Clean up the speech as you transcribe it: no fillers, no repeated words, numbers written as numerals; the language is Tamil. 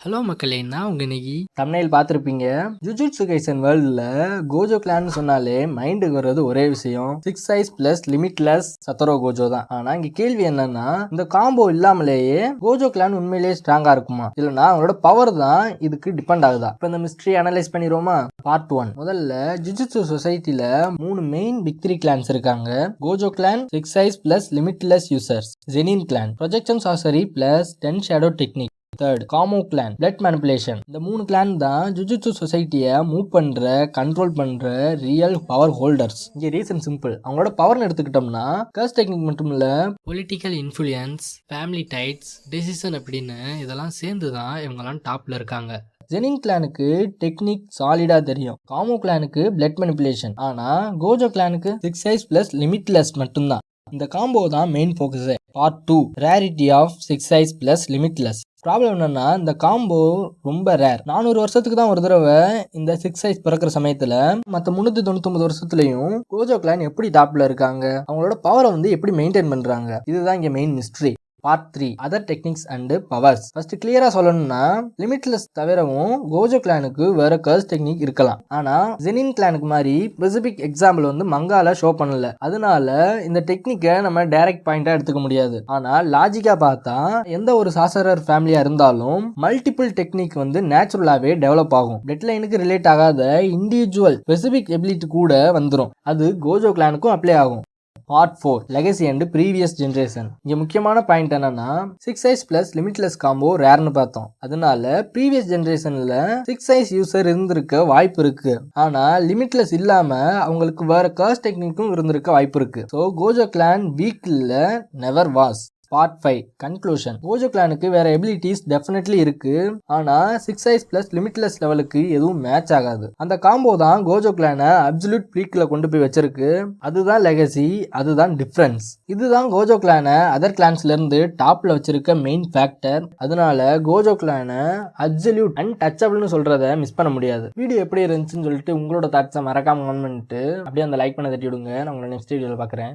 ஹலோ மக்களே, நான் உங்க நெகி. தம்ப்நெயில் பார்த்துருப்பீங்க. ஜுஜுட்சு கைசன் வேர்ல்டுல கோஜோ கிளான்னு சொன்னாலே மைண்டுக்கு வர்றது ஒரே விஷயம், 6 ஐஸ் பிளஸ் லிமிட்லெஸ் சத்தரோ கோஜோ தான். ஆனா இங்க கேள்வி என்னன்னா, இந்த காம்போ இல்லாமலேயே கோஜோ கிளான் உண்மையிலேயே ஸ்ட்ராங்கா இருக்குமா, இல்லைன்னா அவங்களோட பவர் தான் இதுக்கு டிபெண்ட் ஆகுதா? இப்போ இந்த மிஸ்ட்ரி அனலைஸ் பண்ணிடுவோமா? பார்ட் 1. முதல்ல ஜுஜுட்சு சொசைட்டில 3 மெயின் பிக் 3 கிளான்ஸ் இருக்காங்க. Gojo clan, 6 eyes plus limitless users, Zenin clan, projection sorcery plus 10 shadow technique, third Kamo clan, blood manipulation. இந்த 3 கிளான் தான் ஜுஜுட்சு சொசைட்டியை மூவ் பண்ற, கண்ட்ரோல் பண்ற ரியல் பவர் ஹோல்டர்ஸ். இங்க ரீசன் சிம்பிள். அவங்களோட பவர்னு எடுத்துக்கிட்டோம்னா கர்ஸ் டெக்னிக் மட்டும் இல்ல, political influence, family ties, decision அப்படின்னு இதெல்லாம் சேர்ந்து தான் இவங்கெல்லாம் டாப்ல இருக்காங்க. ஜெனின் கிளானுக்கு டெக்னிக் சாலிடா தெரியும், காமோ கிளானுக்கு பிளட் மேனிபுலேஷன், ஆனா கோஜோ கிளானுக்கு 6 ஐஸ் பிளஸ் லிமிட்லெஸ் மட்டும்தான். இந்த காம்போ தான் மெயின் ஃபோக்கஸே. Part 2. Rarity of 6 eyes plus limitless. Problem என்னன்னா, இந்த காம்போ ரொம்ப ரேர். 400 வருஷத்துக்கு தான் ஒரு தடவை இந்த 6 ஐஸ் பிறக்கிற சமயத்துல மற்ற 399 வருஷத்துலயும் கோஜோ கிளான் எப்படி டாப்ல இருக்காங்க, அவங்களோட பவரை எப்படி மெயின்டைன் பண்றாங்க, இதுதான் இங்க main mystery. Part 3. Other techniques and powers. First கிளியரா சொல்லணும்னா, லிமிட்லெஸ் தவிரவும் கோஜோ கிளானுக்கு வேற கர்ஸ் டெக்னிக் இருக்கலாம். ஆனா ஜெனின் கிளானுக்கு மாதிரி ஸ்பெசிபிக் எக்ஸாம்பிள் மங்கால ஷோ பண்ணல. அதனால இந்த டெக்னிக்கை நம்ம டைரக்ட் பாயிண்டா எடுத்துக்க முடியாது. ஆனா லாஜிக்கா பார்த்தா எந்த ஒரு சாசரர் ஃபேமிலியா இருந்தாலும் மல்டிபிள் டெக்னிக் நேச்சுரலாவே டெவலப் ஆகும். டெட் லைனுக்கு ரிலேட் ஆகாத இண்டிவிஜுவல் ஸ்பெசிபிக் எபிலிட்டி கூட வந்துடும். அது கோஜோ கிளானுக்கும் அப்ளை ஆகும். Part 4. Legacy and previous generation. இங்க முக்கியமான பாயிண்ட் என்னன்னா, 6 ஐஸ் பிளஸ் லிமிட்லெஸ் காம்போ ரேர்னு பார்த்தோம். அதனால ப்ரீவியஸ் ஜென்ரேஷன்ல 6 ஐஸ் யூசர் இருந்திருக்க வாய்ப்பு இருக்கு. ஆனா லிமிட்லெஸ் இல்லாம அவங்களுக்கு வேற கர்ஸ் டெக்னிக்கும் இருந்திருக்க வாய்ப்பு இருக்கு. ஸோ கோஜோ கிளான் வீக் இல்ல, never was. Part 5. Conclusion. Gojo கிளானுக்கு வேற எபிலிட்டிஸ் டெஃபினெட்லி இருக்கு, ஆனா 6 ஐஸ் பிளஸ் லிமிட்லெஸ் லெவலுக்கு எதுவும் மேட்ச் ஆகாது. அந்த காம்போ தான் கோஜோ கிளானை அப்சல்யூட் பீக்ல கொண்டு போய் வச்சிருக்கு. அதுதான் லெகசி, அதுதான் டிஃபரன்ஸ். இதுதான் கோஜோ கிளானை அதர் கிளான்ஸ்ல இருந்து டாப்ல வச்சிருக்க மெயின் ஃபேக்டர். அதனால கோஜோ கிளானை அப்சல்யூட் அன்டச்சபிள்னு சொல்றத மிஸ் பண்ண முடியாது. வீடியோ எப்படி இருந்துச்சுன்னு சொல்லிட்டு உங்களோட தாட்ஸை மறக்காம கமெண்ட் பண்ணிட்டு அப்படியே அந்த லைக் பண்ண தட்டி விடுங்க. நான் உங்களை நெக்ஸ்ட் வீடியோல பாக்குறேன்.